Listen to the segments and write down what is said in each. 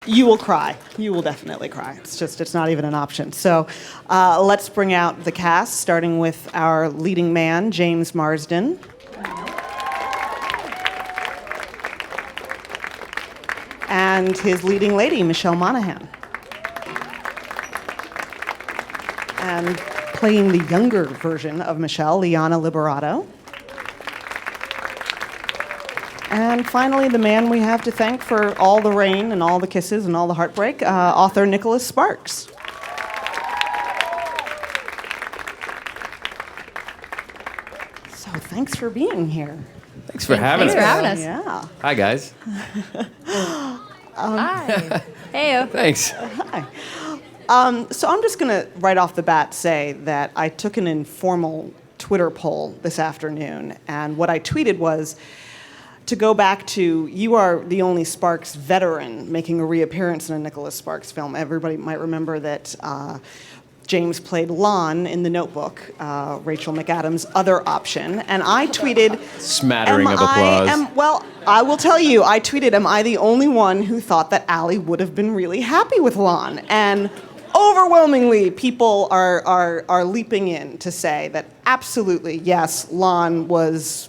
You will cry. You will definitely cry. It's not even an option. So let's bring out the cast, starting with our leading man, James Marsden. And his leading lady, Michelle Monaghan. And playing the younger version of Michelle, Liana Liberato. And finally, the man we have to thank for all the rain and all the kisses and all the heartbreak, author Nicholas Sparks. So thanks for being here. Thanks for having us. Yeah. Hi, guys. Hi. Hey. Thanks. Hi. So I'm just going to right off the bat say that I took an informal Twitter poll this afternoon, and what I tweeted was to go back to, you are the only Sparks veteran making a reappearance in a Nicholas Sparks film. Everybody might remember that James played Lon in The Notebook, Rachel McAdams' other option, and I tweeted... Smattering of applause. Well, I will tell you, I tweeted, am I the only one who thought that Allie would have been really happy with Lon? And overwhelmingly, people are leaping in to say that absolutely, yes, Lon was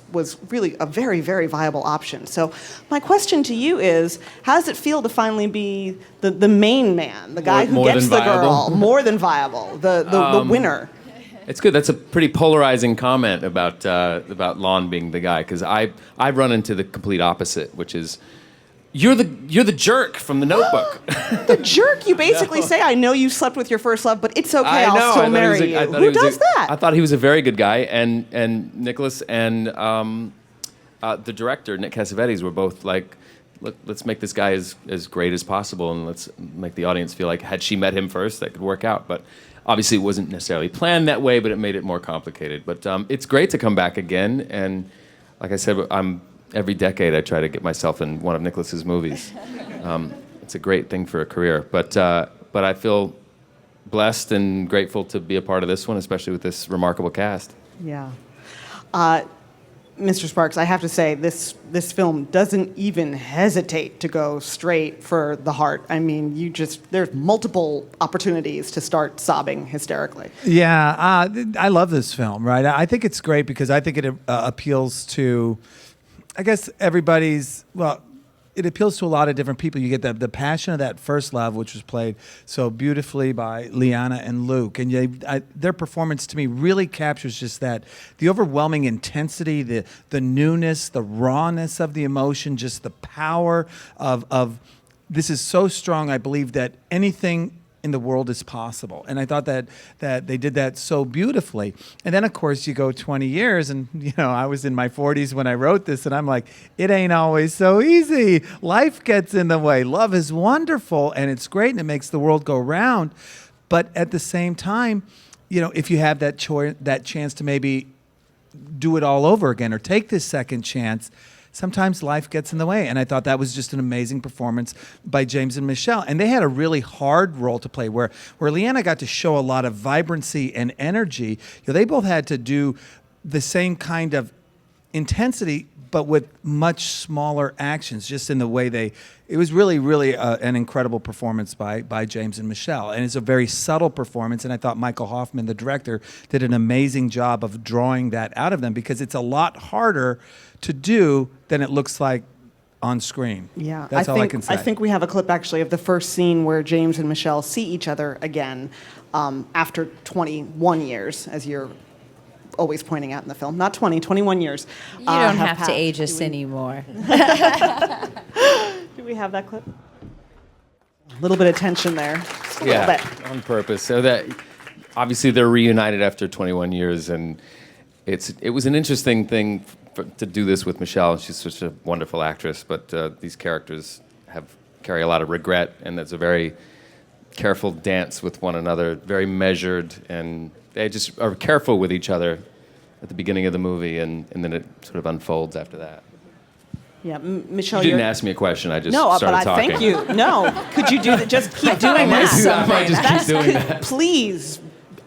really a very, very viable option. So my question to you is, how does it feel to finally be the main man, the guy who gets the girl, more than viable, the winner? It's good. That's a pretty polarizing comment about Lon being the guy, because I run into the complete opposite, which is, you're the jerk from The Notebook. The jerk? You basically say, I know you slept with your first love, but it's okay, I'll still marry you. Who does that? I thought he was a very good guy, and Nicholas and the director, Nick Cassavetes, were both like, look, let's make this guy as great as possible, and let's make the audience feel like had she met him first, that could work out. But obviously it wasn't necessarily planned that way, but it made it more complicated. But it's great to come back again, and like I said, every decade I try to get myself in one of Nicholas's movies. It's a great thing for a career. But I feel blessed and grateful to be a part of this one, especially with this remarkable cast. Yeah. Mr. Sparks, I have to say, this film doesn't even hesitate to go straight for the heart. I mean, there's multiple opportunities to start sobbing hysterically. Yeah, I love this film, right? I think it's great because I think it appeals to, I guess, it appeals to a lot of different people. You get the passion of that first love, which was played so beautifully by Liana and Luke. And their performance, to me, really captures just that, the overwhelming intensity, the newness, the rawness of the emotion, just the power of this is so strong, I believe, that anything in the world is possible. And I thought that they did that so beautifully. And then, of course, you go 20 years, and, I was in my 40s when I wrote this, and I'm like, it ain't always so easy. Life gets in the way. Love is wonderful, and it's great, and it makes the world go round. But at the same time, if you have that chance to maybe do it all over again or take this second chance, sometimes life gets in the way. And I thought that was just an amazing performance by James and Michelle. And they had a really hard role to play where Liana got to show a lot of vibrancy and energy. They both had to do the same kind of intensity, but with much smaller actions, just in the way it was really, really an incredible performance by James and Michelle. And it's a very subtle performance, and I thought Michael Hoffman, the director, did an amazing job of drawing that out of them, because it's a lot harder to do than it looks like on screen. Yeah, That's all I can say. I think we have a clip, actually, of the first scene where James and Michelle see each other again after 21 years, as you're always pointing out in the film. Not 20, 21 years. You don't have to age us anymore. Do we have that clip? A little bit of tension there. Just a little bit. On purpose. So that obviously they're reunited after 21 years, and it was an interesting thing to do this with Michelle. She's such a wonderful actress, but these characters carry a lot of regret, and there's a very careful dance with one another, very measured, and they just are careful with each other at the beginning of the movie, and then it sort of unfolds after that. Yeah, Michelle, you didn't ask me a question. I just started talking. No, but thank you. No, could you do that? Just keep doing that. I might just keep doing that. Please,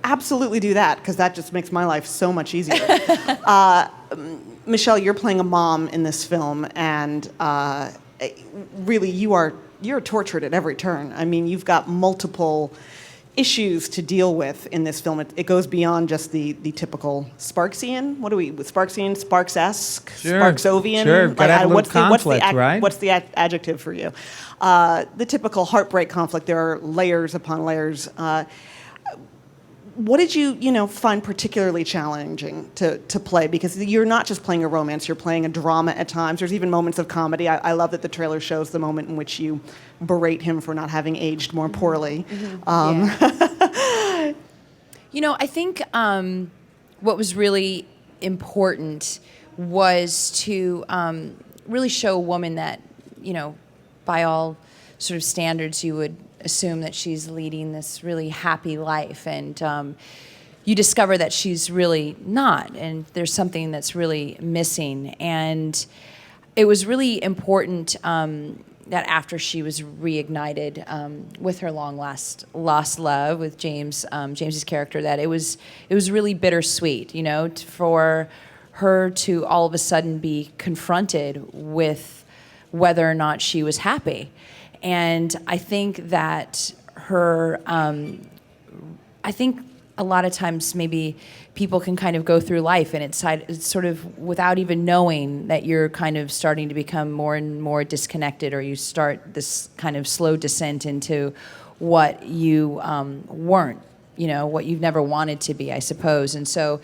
absolutely do that, because that just makes my life so much easier. Michelle, you're playing a mom in this film, and really, you are you're tortured at every turn. I mean, you've got multiple issues to deal with in this film. It goes beyond just the typical Sparksian. What do we Sparksian, Sparks-esque, Sure. Sparksovian? Sure. Gotta have a little conflict, right? What's the adjective for you? The typical heartbreak conflict. There are layers upon layers. What did you find particularly challenging to play? Because you're not just playing a romance, you're playing a drama at times. There's even moments of comedy. I love that the trailer shows the moment in which you berate him for not having aged more poorly. Yeah. I think what was really important was to really show a woman that, by all sort of standards, you would assume that she's leading this really happy life, and you discover that she's really not, and there's something that's really missing. And it was really important that after she was reignited with her long lost love with James's character, that it was really bittersweet, for her to all of a sudden be confronted with whether or not she was happy. And I think that I think a lot of times maybe people can kind of go through life and it's sort of without even knowing that you're kind of starting to become more and more disconnected, or you start this kind of slow descent into what you weren't, what you've never wanted to be, I suppose. And so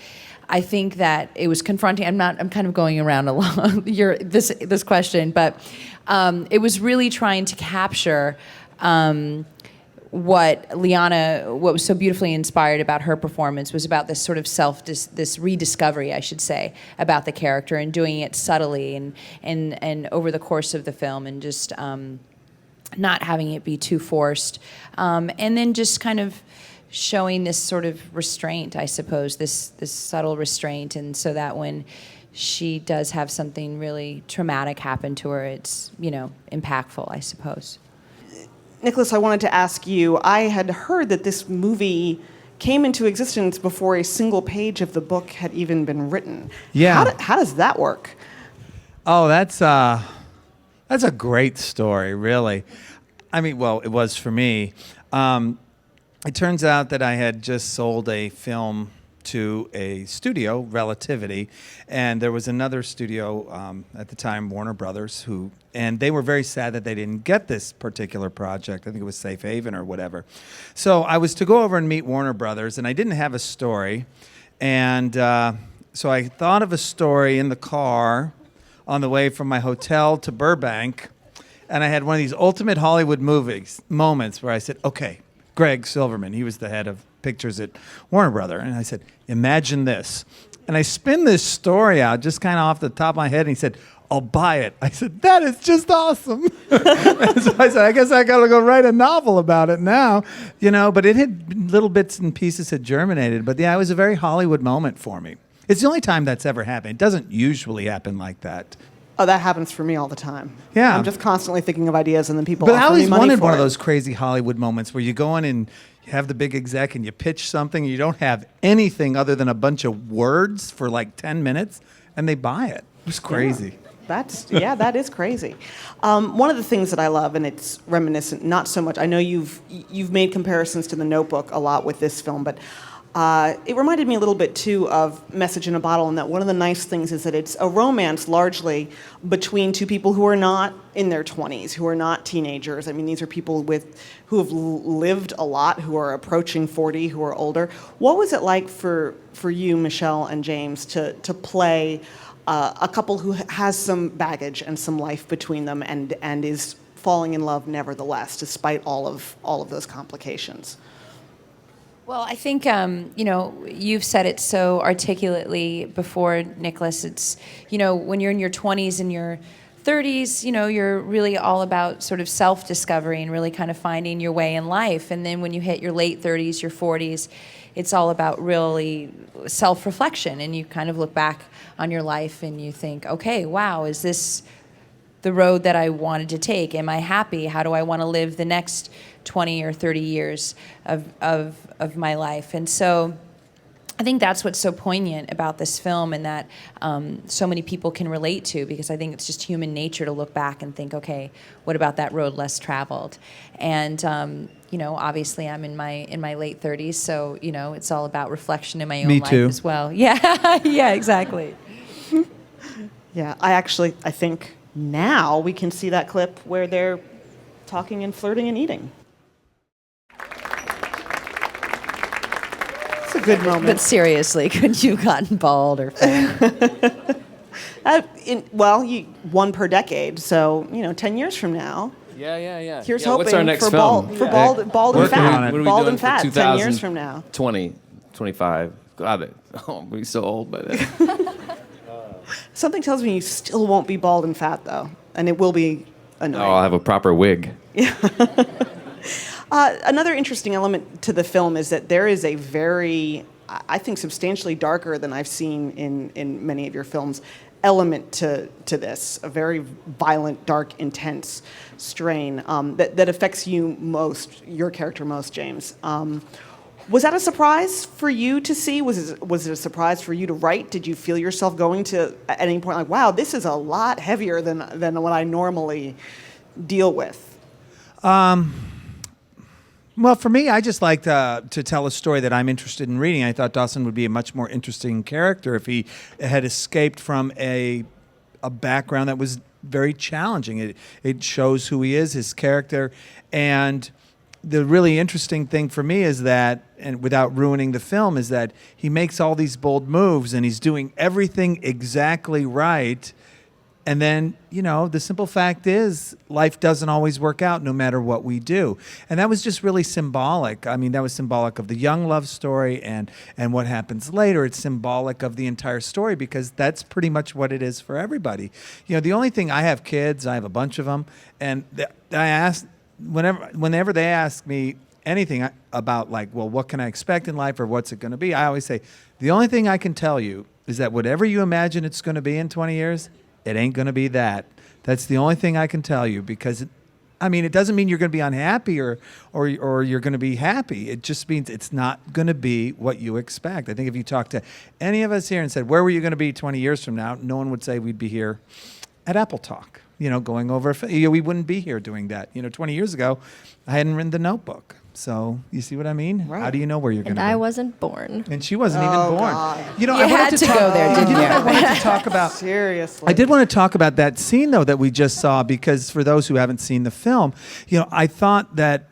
I think that it was confronting. I'm kind of going around along this question, but it was really trying to capture what was so beautifully inspired about her performance was about this sort of this rediscovery, I should say, about the character, and doing it subtly and over the course of the film, and just not having it be too forced, and then just kind of showing this sort of restraint, I suppose, this subtle restraint, and so that when she does have something really traumatic happen to her, it's, impactful, I suppose. Nicholas, I wanted to ask you, I had heard that this movie came into existence before a single page of the book had even been written. Yeah. How does that work? Oh, that's a great story, really. I mean, well, it was for me. It turns out that I had just sold a film to a studio, Relativity, and there was another studio at the time, Warner Brothers, and they were very sad that they didn't get this particular project. I think it was Safe Haven or whatever. So I was to go over and meet Warner Brothers, and I didn't have a story, and so I thought of a story in the car on the way from my hotel to Burbank, and I had one of these ultimate Hollywood moments where I said, okay, Greg Silverman, he was the head of pictures at Warner Brother, and I said, imagine this. And I spin this story out just kind of off the top of my head, and he said, I'll buy it. I said, that is just awesome. And so I said, I guess I got to go write a novel about it now, but it had little bits and pieces had germinated. But yeah, it was a very Hollywood moment for me. It's the only time that's ever happened. It doesn't usually happen like that. Oh, that happens for me all the time. Yeah. I'm just constantly thinking of ideas, and then people But I offer me always money wanted for one it. of those crazy Hollywood moments where you go in and you have the big exec and you pitch something and you don't have anything other than a bunch of words for like 10 minutes and they buy it. It was crazy. That is crazy. One of the things that I love, and it's reminiscent, not so much. I know you've made comparisons to The Notebook a lot with this film, but it reminded me a little bit too of Message in a Bottle, and that one of the nice things is that it's a romance largely between two people who are not in their 20s, who are not teenagers. I mean, these are people who have lived a lot, who are approaching 40, who are older. What was it like for you, Michelle and James, to play a couple who has some baggage and some life between them and is falling in love nevertheless, despite all of those complications? Well, I think, you've said it so articulately before, Nicholas. It's, when you're in your 20s and your 30s, you're really all about sort of self-discovery and really kind of finding your way in life. And then when you hit your late 30s, your 40s, it's all about really self-reflection. And you kind of look back on your life and you think, okay, wow, is this the road that I wanted to take? Am I happy? How do I want to live the next 20 or 30 years of my life? And so I think that's what's so poignant about this film, and that so many people can relate to, because I think it's just human nature to look back and think, okay, what about that road less traveled? And obviously I'm in my late 30s, so it's all about reflection in my own Me life too. as well. Yeah, yeah, exactly. Yeah, I think now we can see that clip where they're talking and flirting and eating. It's a good moment. But seriously, could you have gotten bald or fat? One per decade, so 10 years from now. Yeah. Here's yeah, hoping what's our next for film? bald and Working on fat. it. What are we Bald doing and fat for 10 years from now. 20, 25. God, we'll be so old by then. Something tells me you still won't be bald and fat, though, and it will be annoying. Oh, I'll have a proper wig. Another interesting element to the film is that there is a very, I think, substantially darker than I've seen in many of your films, element to this, a very violent, dark, intense strain that affects you most, your character most, James. Was that a surprise for you to see? Was it a surprise for you to write? Did you feel yourself going to, at any point, like, wow, this is a lot heavier than what I normally deal with? Well, for me, I just like to tell a story that I'm interested in reading. I thought Dawson would be a much more interesting character if he had escaped from a background that was very challenging. It shows who he is, his character, and the really interesting thing for me is that, and without ruining the film, is that he makes all these bold moves and he's doing everything exactly right. And then, the simple fact is life doesn't always work out no matter what we do. And that was just really symbolic. I mean, that was symbolic of the young love story and what happens later. It's symbolic of the entire story because that's pretty much what it is for everybody. The only thing, I have kids, I have a bunch of them, and I ask, whenever they ask me anything about, like, well, what can I expect in life or what's it going to be, I always say, the only thing I can tell you is that whatever you imagine it's going to be in 20 years, it ain't going to be that. That's the only thing I can tell you, because it doesn't mean you're going to be unhappy or you're going to be happy. It just means it's not going to be what you expect. I think if you talk to any of us here and said, where were you going to be 20 years from now? No one would say we'd be here at Apple Talk, going over, we wouldn't be here doing that. 20 years ago, I hadn't written The Notebook. So you see what I mean? Right. How do you know where you're going to be? And I wasn't born. And she wasn't even born. God. You had to go there, didn't you? I wanted to talk about. Seriously. I did want to talk about that scene, though, that we just saw, because for those who haven't seen the film, I thought that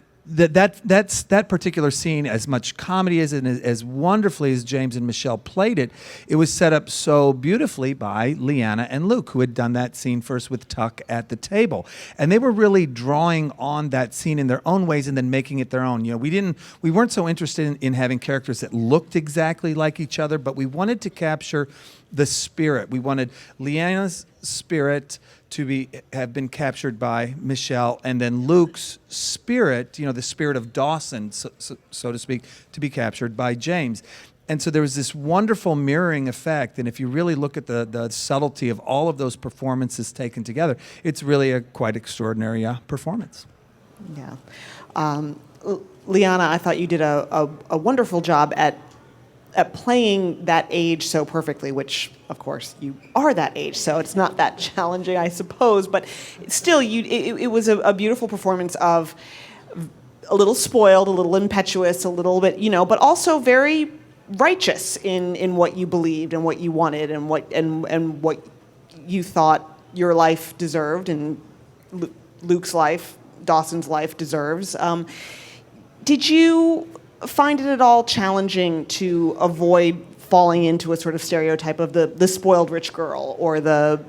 particular scene, as much comedy as and as wonderfully as James and Michelle played it, it was set up so beautifully by Liana and Luke, who had done that scene first with Tuck at the table. And they were really drawing on that scene in their own ways and then making it their own. We weren't so interested in having characters that looked exactly like each other, but we wanted to capture the spirit. We wanted Liana's spirit to have been captured by Michelle, and then Luke's spirit, the spirit of Dawson, so to speak, to be captured by James. And so there was this wonderful mirroring effect, and if you really look at the subtlety of all of those performances taken together, it's really a quite extraordinary performance. Yeah. Liana, I thought you did a wonderful job at playing that age so perfectly, which, of course, you are that age, so it's not that challenging, I suppose. But still, it was a beautiful performance of a little spoiled, a little impetuous, a little bit, but also very righteous in what you believed and what you wanted and what you thought your life deserved and Luke's life, Dawson's life deserves. Did you find it at all challenging to avoid falling into a sort of stereotype of the spoiled rich girl or the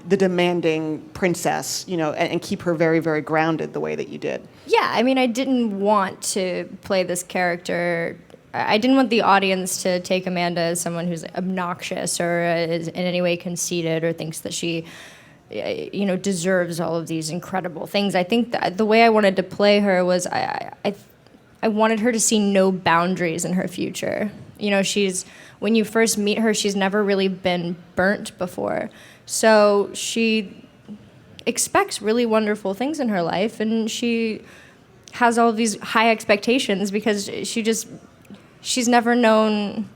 demanding princess, and keep her very, very grounded the way that you did? Yeah, I didn't want to play this character. I didn't want the audience to take Amanda as someone who's obnoxious or is in any way conceited or thinks that she deserves all of these incredible things. I think that the way I wanted to play her was I wanted her to see no boundaries in her future. When you first meet her, she's never really been burnt before. So she expects really wonderful things in her life, and she has all of these high expectations because she's never known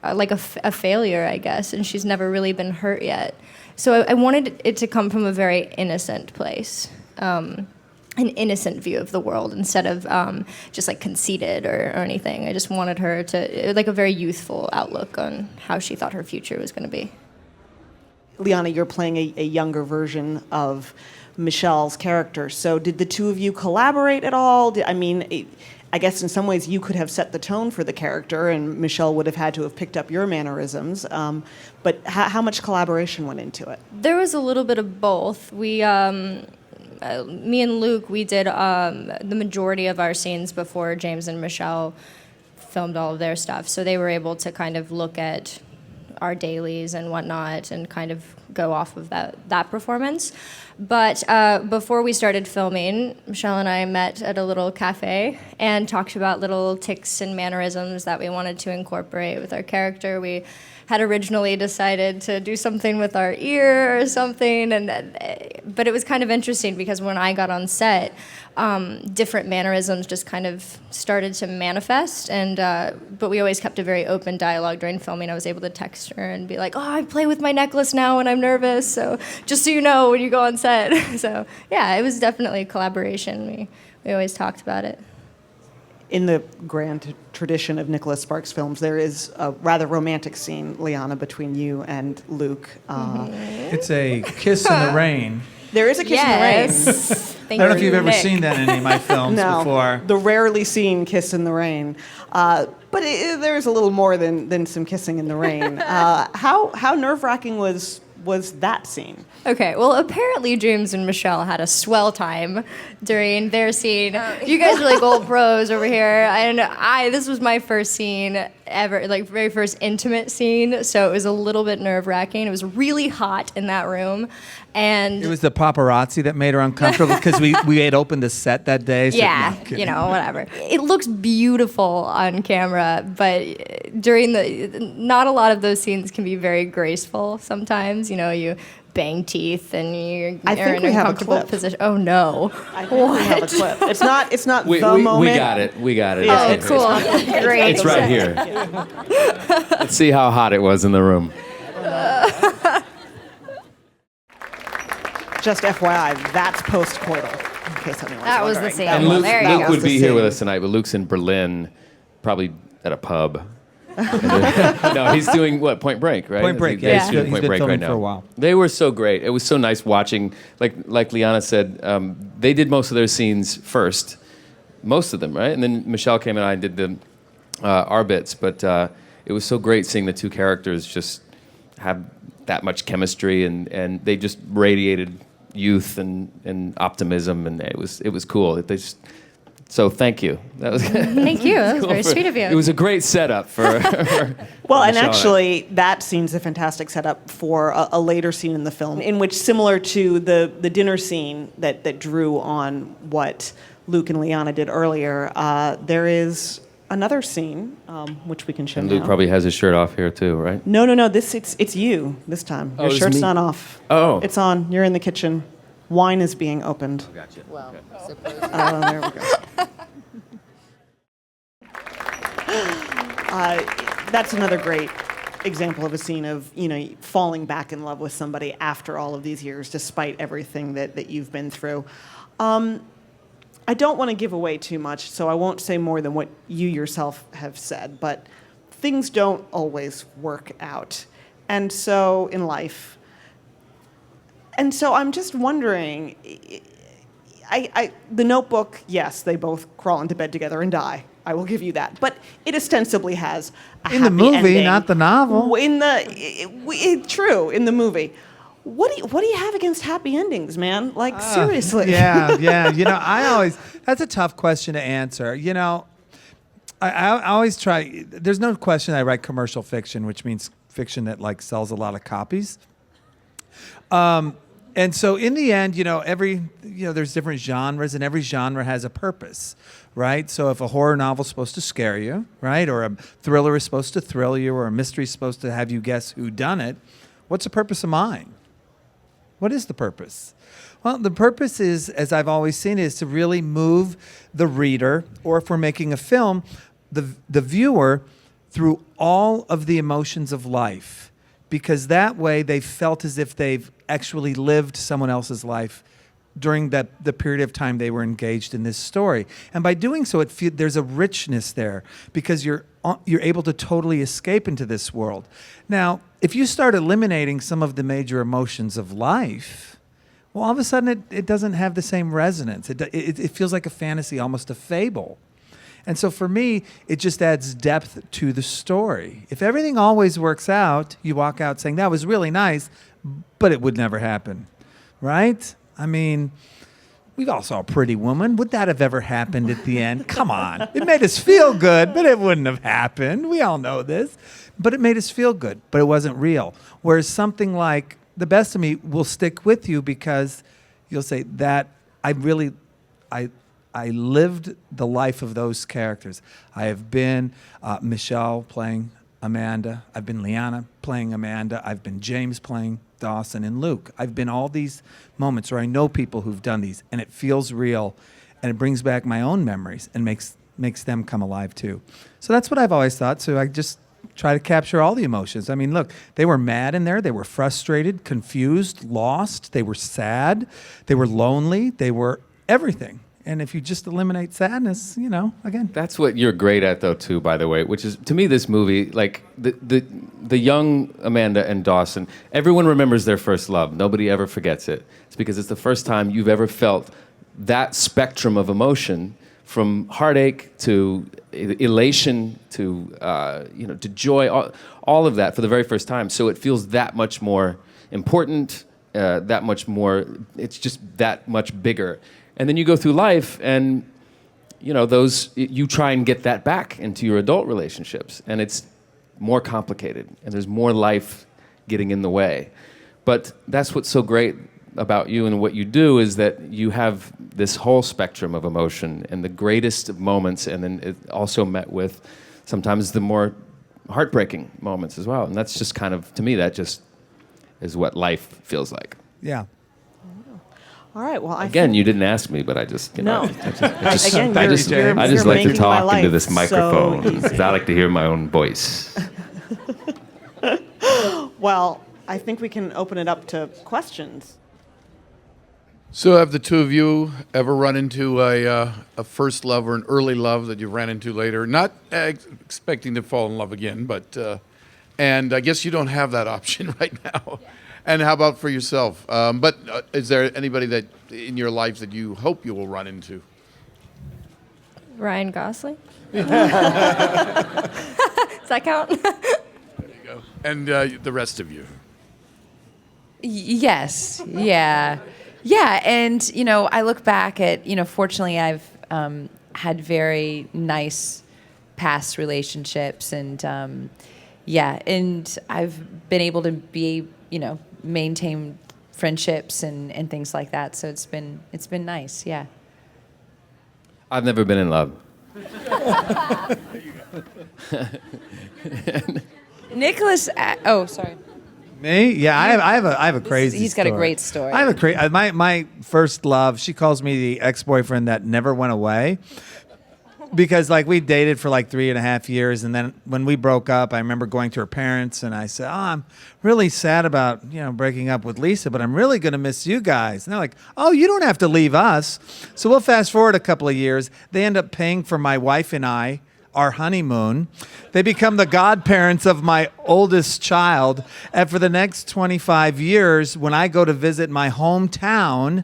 like a failure, I guess, and she's never really been hurt yet. So I wanted it to come from a very innocent place, an innocent view of the world instead of just like conceited or anything. I just wanted her to, like, a very youthful outlook on how she thought her future was going to be. Liana, you're playing a younger version of Michelle's character. So did the two of you collaborate at all? I guess in some ways you could have set the tone for the character, and Michelle would have had to have picked up your mannerisms. But how much collaboration went into it? There was a little bit of both. Me and Luke, we did the majority of our scenes before James and Michelle filmed all of their stuff. So they were able to kind of look at our dailies and whatnot and kind of go off of that performance. But before we started filming, Michelle and I met at a little cafe and talked about little tics and mannerisms that we wanted to incorporate with our character. We had originally decided to do something with our ear or something, but it was kind of interesting because when I got on set, different mannerisms just kind of started to manifest, but we always kept a very open dialogue during filming. I was able to text her and be like, I play with my necklace now when I'm nervous, so just so you know when you go on set. So yeah, it was definitely a collaboration. We always talked about it. In the grand tradition of Nicholas Sparks films, there is a rather romantic scene, Liana, between you and Luke. It's a kiss in the rain. There is a kiss in the rain. I don't know if you've ever seen that in any of my films before. The rarely seen kiss in the rain. But there's a little more than some kissing in the rain. How nerve-wracking was that scene? Okay, well, apparently James and Michelle had a swell time during their scene. You guys are like old pros over here. And this was my first scene ever, like very first intimate scene, so it was a little bit nerve-wracking. It was really hot in that room. And it was the paparazzi that made her uncomfortable because we had opened the set that day. So yeah, whatever. It looks beautiful on camera, but not a lot of those scenes can be very graceful sometimes. You bang teeth and you're in an uncomfortable position. Oh no! I think we have a clip. It's not the moment. We got it. Oh, cool. Great. It's right here. Let's see how hot it was in the room. Just FYI, that's post-coital, in case anyone's That was wondering. the scene. And Well, Luke, there you Luke go. would be here with us tonight, but Luke's in Berlin, probably at a pub. No, he's doing what? Point Break, right? Point Break, Yeah, yeah. he's doing He's Point been Break filming right now. for a while. They were so great. It was so nice watching. Like Liana said, they did most of their scenes first, most of them, right? And then Michelle came and I did our bits. But it was so great seeing the two characters just have that much chemistry, and they just radiated youth and optimism, and it was cool. So thank you. That was Thank you. That was very sweet of you. It was a great setup for. Well, and Michelle actually, that scene's a fantastic setup for a later scene in the film, in which, similar to the dinner scene that drew on what Luke and Liana did earlier, there is another scene, which we can show and now. Luke probably has his shirt off here too, right? No. It's you this time. Your it's shirt's me. not off. Oh. It's on. You're in the kitchen. Wine is being opened. Gotcha. Well, There we go. That's another great example of a scene of, falling back in love with somebody after all of these years, despite everything that you've been through. I don't want to give away too much, so I won't say more than what you yourself have said, but things don't always work out. And so in life. And so I'm just wondering, the Notebook, yes, they both crawl into bed together and die. I will give you that. But it ostensibly has a In the happy movie, ending. not the novel. True, in the movie. What do you have against happy endings, man? Like, seriously. Yeah. That's a tough question to answer. I always try, there's no question I write commercial fiction, which means fiction that sells a lot of copies. And so in the end, there's different genres, and every genre has a purpose, right? So if a horror novel is supposed to scare you, right, or a thriller is supposed to thrill you, or a mystery is supposed to have you guess who done it, what's the purpose of mine? What is the purpose? Well, the purpose is, as I've always seen, is to really move the reader, or if we're making a film, the viewer through all of the emotions of life, because that way they felt as if they've actually lived someone else's life during the period of time they were engaged in this story. And by doing so, there's a richness there because you're able to totally escape into this world. Now, if you start eliminating some of the major emotions of life, well, all of a sudden it doesn't have the same resonance. It feels like a fantasy, almost a fable. And so for me, it just adds depth to the story. If everything always works out, you walk out saying, that was really nice, but it would never happen, right? I mean, we all saw Pretty Woman. Would that have ever happened at the end? Come on. It made us feel good, but it wouldn't have happened. We all know this. But it made us feel good, but it wasn't real. Whereas something like The Best of Me will stick with you because you'll say that I lived the life of those characters. I have been Michelle playing Amanda. I've been Liana playing Amanda. I've been James playing Dawson and Luke. I've been all these moments where I know people who've done these, and it feels real, and it brings back my own memories and makes them come alive too. So that's what I've always thought. So I just try to capture all the emotions. I mean, look, they were mad in there. They were frustrated, confused, lost. They were sad. They were lonely. They were everything. And if you just eliminate sadness, again. That's what you're great at, though, too, by the way, which is, to me, this movie, like, the young Amanda and Dawson, everyone remembers their first love. Nobody ever forgets it. It's because it's the first time you've ever felt that spectrum of emotion, from heartache to elation to, to joy, all of that for the very first time. So it feels that much more important, that much more, it's just that much bigger. And then you go through life and, you try and get that back into your adult relationships. And it's more complicated. And there's more life getting in the way. But that's what's so great about you and what you do is that you have this whole spectrum of emotion and the greatest of moments. And then it also met with sometimes the more heartbreaking moments as well. And that's just kind of, to me, that just is what life feels like. Yeah. All right. Well, again, you didn't ask me, but I just, No. I just Again, like you're to making my talk life into this so microphone easy. because I like to hear my own voice. Well, I think we can open it up to questions. So have the two of you ever run into a first love or an early love that you ran into later? Not expecting to fall in love again, but and I guess you don't have that option right now. Yeah. And how about for yourself? But is there anybody that in your life that you hope you will run into? Ryan Gosling. Does that count? There you go. And the rest of you? Yes. Yeah. Yeah. And, I look back at, fortunately, I've had very nice past relationships. And, and I've been able to be, maintain friendships and things like that. So it's been nice. Yeah. I've never been in love. Nicholas, sorry. Me? Yeah, I have a crazy. He's got a great story. I have my first love. She calls me the ex-boyfriend that never went away, because we dated for 3.5 years, and then when we broke up, I remember going to her parents and I said, I'm really sad about breaking up with Lisa, but I'm really gonna miss you guys. And they're like, oh, you don't have to leave us. So we'll fast forward a couple of years. They end up paying for my wife and I our honeymoon. They become the godparents of my oldest child. And for the next 25 years, when I go to visit my hometown,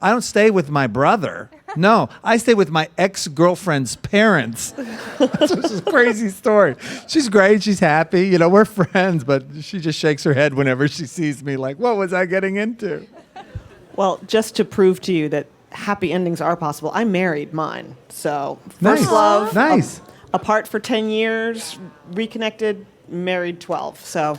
I don't stay with my brother. No, I stay with my ex-girlfriend's parents. This is a crazy story. She's great. She's happy. We're friends, but she just shakes her head whenever she sees me like, what was I getting into? Well, just to prove to you that happy endings are possible, I married mine. So first love, Nice. apart for 10 years, reconnected, married 12. So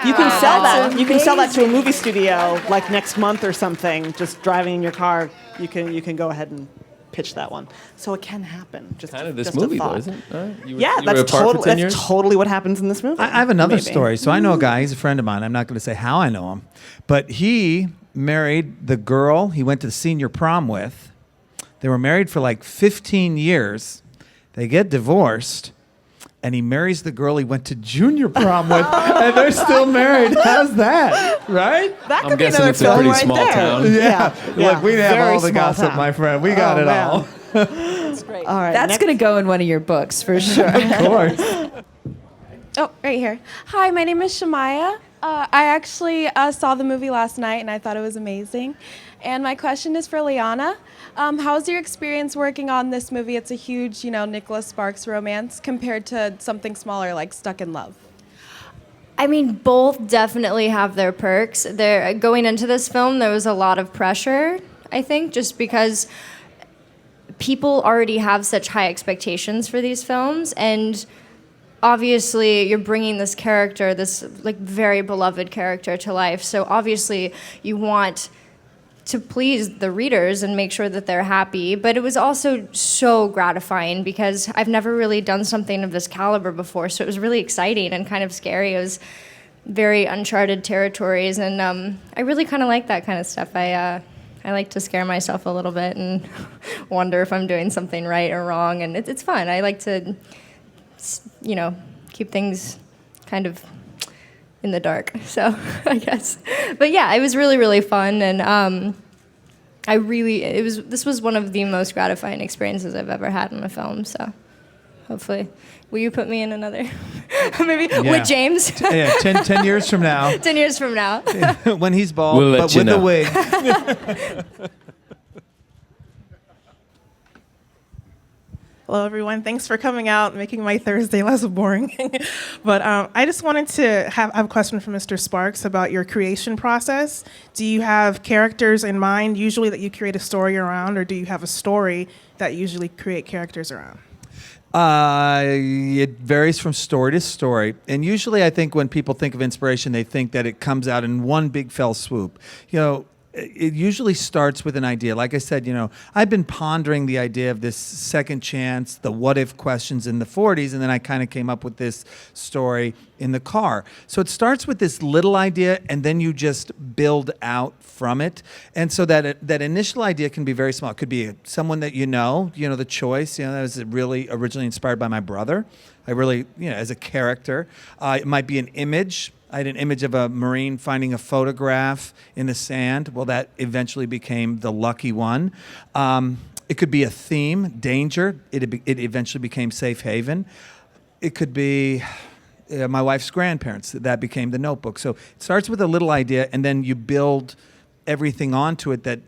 you can sell that. You can sell that to a movie studio next month or something. Just driving in your car, you can go ahead and pitch that one. So it can happen. Just Kind of this just a movie, though, thought. isn't it? Yeah, you were apart for 10 years? that's totally what happens in this movie. I have another Maybe. story. So I know a guy. He's a friend of mine. I'm not going to say how I know him, but he married the girl he went to the senior prom with. They were married for 15 years. They get divorced, and he marries the girl he went to junior prom with, and they're still married. How's that? Right? That could I'm be guessing another it's a film pretty right small there. town. Yeah. Look, we have Very all the small gossip, town. my friend. We got it man. all. All right. That's next- going to go in one of your books for sure. Of course. Oh, right here. Hi, my name is Shamaya. I actually saw the movie last night and I thought it was amazing. And my question is for Liana. How's your experience working on this movie? It's a huge, Nicholas Sparks romance compared to something smaller like Stuck in Love. I mean, both definitely have their perks. Going into this film, there was a lot of pressure, I think, just because people already have such high expectations for these films, and obviously you're bringing this character, this like very beloved character, to life. So obviously you want to please the readers and make sure that they're happy. But it was also so gratifying because I've never really done something of this caliber before. So it was really exciting and kind of scary. It was very uncharted territories, and I really kind of like that kind of stuff. I like to scare myself a little bit and wonder if I'm doing something right or wrong, and it's fun. I like to, keep things kind of in the dark, so I guess. But yeah, it was really, really fun, and this was one of the most gratifying experiences I've ever had in a film, so hopefully. Will you put me in another? Maybe with James? 10 years from now. 10 years from now. When he's bald, We'll let but you with know. a wig. Hello, everyone. Thanks for coming out and making my Thursday less boring. But I just wanted to have a question for Mr. Sparks about your creation process. Do you have characters in mind usually that you create a story around, or do you have a story that you usually create characters around? It varies from story to story. And usually I think when people think of inspiration, they think that it comes out in one big fell swoop. It usually starts with an idea. Like I said, I've been pondering the idea of this second chance, the what if questions in the 40s, and then I kind of came up with this story in the car. So it starts with this little idea, and then you just build out from it. And so that initial idea can be very small. It could be someone that the choice, that was really originally inspired by my brother. I really, as a character. It might be an image. I had an image of a Marine finding a photograph in the sand. Well, that eventually became the lucky one. It could be a theme, danger. It eventually became safe haven. It could be my wife's grandparents. That became the Notebook. So it starts with a little idea, and then you build everything onto it. That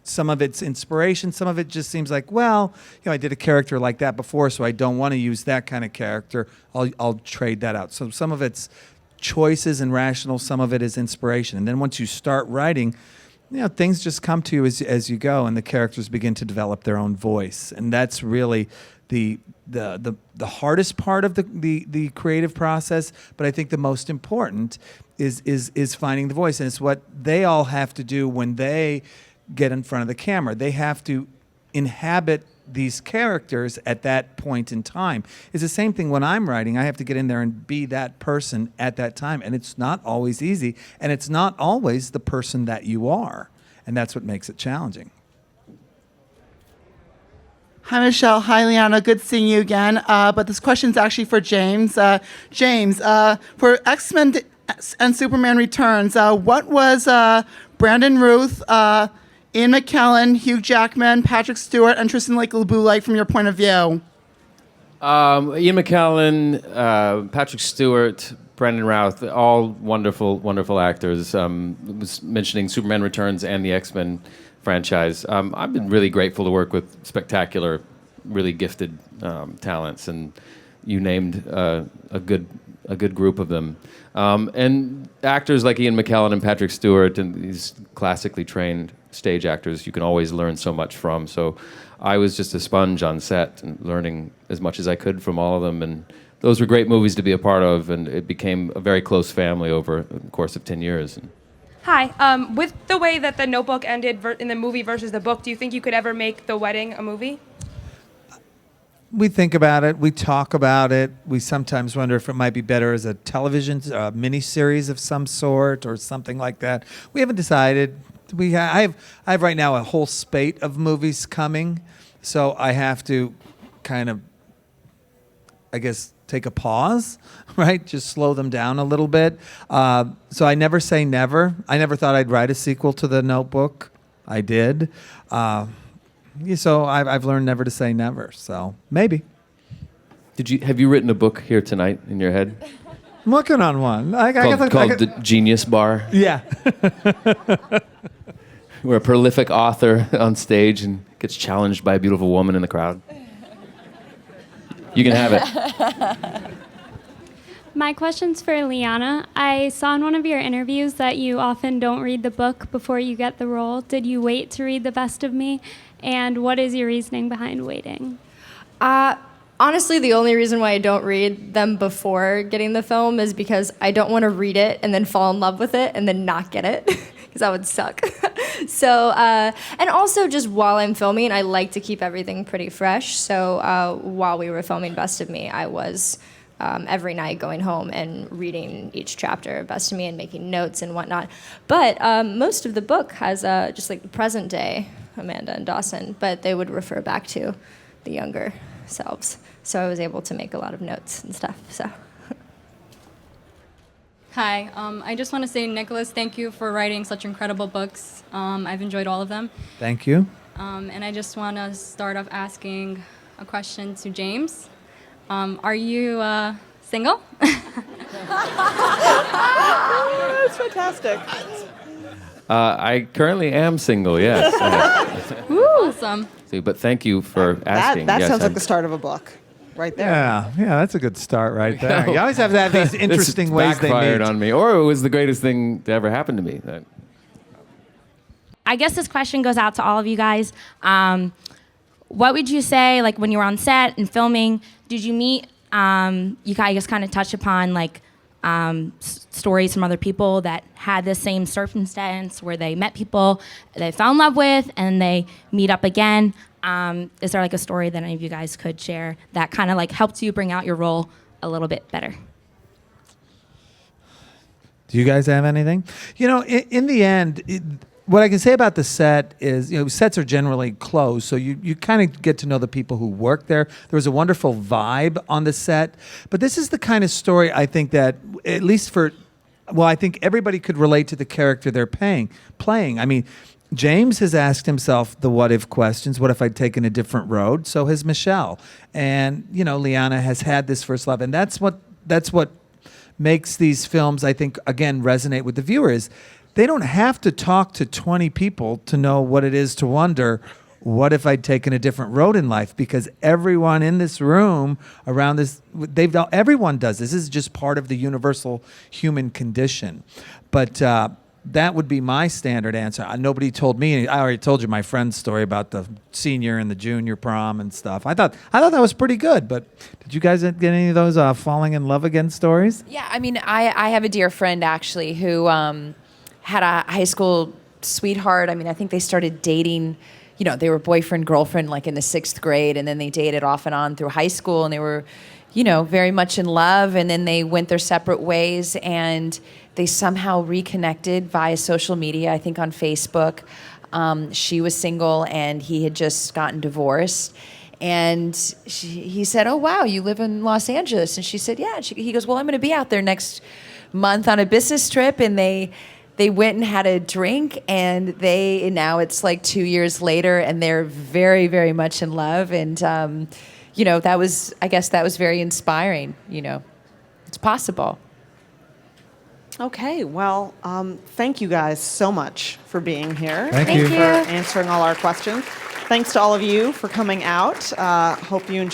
some of it's inspiration, some of it just seems like, I did a character like that before, so I don't want to use that kind of character. I'll trade that out. So some of it's choices and rational, some of it is inspiration. And then once you start writing, things just come to you as you go, and the characters begin to develop their own voice. And that's really the hardest part of the creative process, but I think the most important is finding the voice. And it's what they all have to do when they get in front of the camera. They have to inhabit these characters at that point in time. It's the same thing when I'm writing. I have to get in there and be that person at that time, and it's not always easy, and it's not always the person that you are, and that's what makes it challenging. Hi, Michelle. Hi, Liana. Good seeing you again. But this question's actually for James. James, for X-Men and Superman Returns, what was Brandon Routh, Ian McKellen, Hugh Jackman, Patrick Stewart, and Tristan LeBue like from your point of view? Ian McKellen, Patrick Stewart, Brandon Routh, all wonderful, wonderful actors. I was mentioning Superman Returns and the X-Men franchise. I've been really grateful to work with spectacular, really gifted talents, and you named a good group of them. And actors like Ian McKellen and Patrick Stewart, and these classically trained stage actors, you can always learn so much from. So I was just a sponge on set and learning as much as I could from all of them. And those were great movies to be a part of, and it became a very close family over the course of 10 years. Hi. With the way that the Notebook ended in the movie versus the book, do you think you could ever make The Wedding a movie? We think about it. We talk about it. We sometimes wonder if it might be better as a television miniseries of some sort or something like that. We haven't decided. I have right now a whole spate of movies coming, so I have to kind of I guess, take a pause, right? Just slow them down a little bit. So I never say never. I never thought I'd write a sequel to The Notebook. I did. So I've learned never to say never. So maybe. Have you written a book here tonight in your head? I'm working on one. Called The Genius Bar? Yeah. We're a prolific author on stage and gets challenged by a beautiful woman in the crowd. You can have it. My question's for Liana. I saw in one of your interviews that you often don't read the book before you get the role. Did you wait to read The Best of Me? And what is your reasoning behind waiting? Honestly, the only reason why I don't read them before getting the film is because I don't want to read it and then fall in love with it and then not get it, because that would suck. So, and also just while I'm filming, I like to keep everything pretty fresh. So while we were filming Best of Me, I was every night going home and reading each chapter of Best of Me and making notes and whatnot. But most of the book has just like the present day Amanda and Dawson, but they would refer back to the younger selves. So I was able to make a lot of notes and stuff. So. Hi, I just want to say, Nicholas, thank you for writing such incredible books. I've enjoyed all of them. Thank you. And I just want to start off asking a question to James. Are you single? That's fantastic. I currently am single, yes. Awesome. But thank you for asking. That Yes, sounds like I'm- the start of a book, right there. Yeah, that's a good start right there. You always have to have these interesting ways they backfired meet. on me, or it was the greatest thing to ever happen to me. I guess this question goes out to all of you guys. What would you say, like when you were on set and filming, did you meet, you guys kind of touched upon like stories from other people that had the same circumstance where they met people they fell in love with and they meet up again. Is there like a story that any of you guys could share that kind of like helped you bring out your role a little bit better? Do you guys have anything? You know, in the end, what I can say about the set is, you know, sets are generally closed, so you kind of get to know the people who work there. There was a wonderful vibe on the set, but this is the kind of story I think that, at least I think everybody could relate to the character they're playing. I mean, James has asked himself the what if questions. What if I'd taken a different road? So has Michelle. And, you know, Liana has had this first love, and that's what makes these films, I think, again, resonate with the viewers. They don't have to talk to 20 people to know what it is to wonder, what if I'd taken a different road in life? Because everyone in this room around this, everyone does this. This is just part of the universal human condition. But that would be my standard answer. Nobody told me. I already told you my friend's story about the senior and the junior prom and stuff. I thought that was pretty good. But did you guys get any of those falling in love again stories? Yeah, I mean, I have a dear friend actually who had a high school sweetheart. I mean, I think they started dating, you know, they were boyfriend, girlfriend like in the 6th grade, and then they dated off and on through high school, and they were, you know, very much in love, and then they went their separate ways, and they somehow reconnected via social media, I think on Facebook. She was single, and he had just gotten divorced. And he said, "Oh, wow, you live in Los Angeles?" And she said, "Yeah." And he goes, "Well, I'm going to be out there next month on a business trip." And they went and had a drink, and now it's like 2 years later, and they're very, very much in love. And, you know, I guess that was very inspiring. You know, it's possible. Okay, well, thank you guys so much for being here. Thank and you. for answering all our questions. Thanks to all of you for coming out. Hope you enjoyed